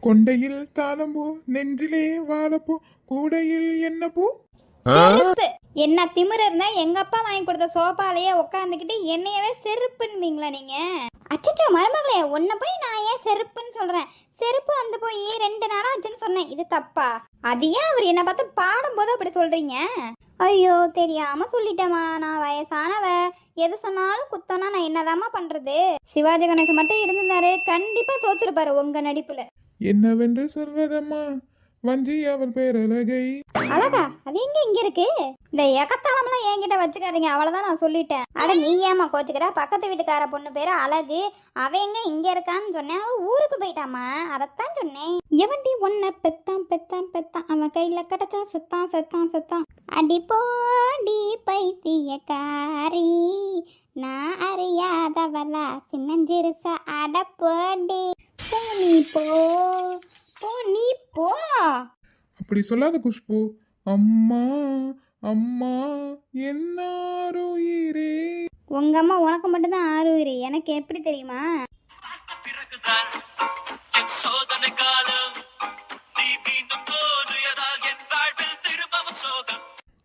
கொண்டையில் தாளம்பூ நெஞ்சிலே வாழப்பூ கூடையில் என்ன பூ. செருப்பு. என்ன திமிர இருந்தா எங்க அப்பா வாங்கி கொடுத்த சோபாலேயே உட்காந்துக்கிட்டு என்னையவே செருப்புன்னுவீங்களா நீங்க? அச்சச்சோ மருமகளே, உன்னை போய் நான் ஏன் செருப்புன்னு சொல்றேன்? செருப்பு வந்து போய் 2 நாளா ஆச்சுன்னு சொன்னேன். இது தப்பா? அது ஏன் அவர் என்ன பார்த்து பாடும்போது அப்படி சொல்றீங்க? ஐயோ தெரியாம சொல்லிட்டேம்மா, நான் வயசானவ. எது சொன்னாலும் குத்தோன்னா நான் என்னதாம்மா பண்றது? சிவாஜி கணேசன் மட்டும் இருந்திருந்தாரு கண்டிப்பா தோத்துருப்பாரு உங்க நடிப்புல. என்னவென்று சொல்வதம்மா வஞ்சி அவள் பேரழகை. அழகா? அது எங்க இங்க இருக்கு? இந்த எகத்தாளம்லாம் என்கிட்ட வச்சுக்காதீங்க, அவ்வளவுதான் நான் சொல்லிட்டேன். அட நீ ஏமா கோச்சுக்கிற? பக்கத்து வீட்டுக்கார பொண்ணு பேரு அழகு, அவ எங்க இங்க இருக்கான்னு சொன்னேன். அவ ஊருக்கு போயிட்டாமா, அதத்தான் சொன்னேன். எவன்டி ஒன்ன பெத்தான் பெத்தான் பெத்தான், அவன் கையில கிடைச்சான் செத்தான் செத்தான் செத்தான். அடி போடி பைத்தியக்காரி, நான் அறியாதவளா சின்னஞ்சிறுச அட போடி. போ நீ போ, போ நீ போ. அப்படி சொல்லாத குஷ்பு. அம்மா அம்மா என்னாருயிரே. உங்க அம்மா உனக்கு மட்டும்தான் ஆறுயிரு, எனக்கு எப்படி தெரியுமா?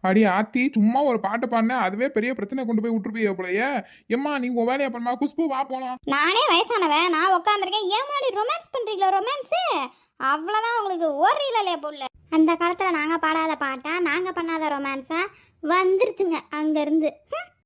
அடி ஆத்தி, சும்மா ஒரு பாட்டு பாடினேன் அதுவே பெரிய பிரச்சனை கொண்டு போய் விட்டுருப்பீங்க போலயே. எம்மா நீங்க வேலையை பண்ணுமா? குஷ்பு வா போலாம். நானே வயசானவன், நான் உட்காந்துருக்கேன். ஏன் முன்னாடி ரொமான்ஸ் பண்றீங்களா? ரொமான்ஸ் அவ்வளவுதான் உங்களுக்கு ஓடுறீங்களே போல. அந்த காலத்துல நாங்க பாடாத பாட்டா, நாங்க பண்ணாத ரொமான்ஸா வந்துருச்சுங்க அங்க இருந்து.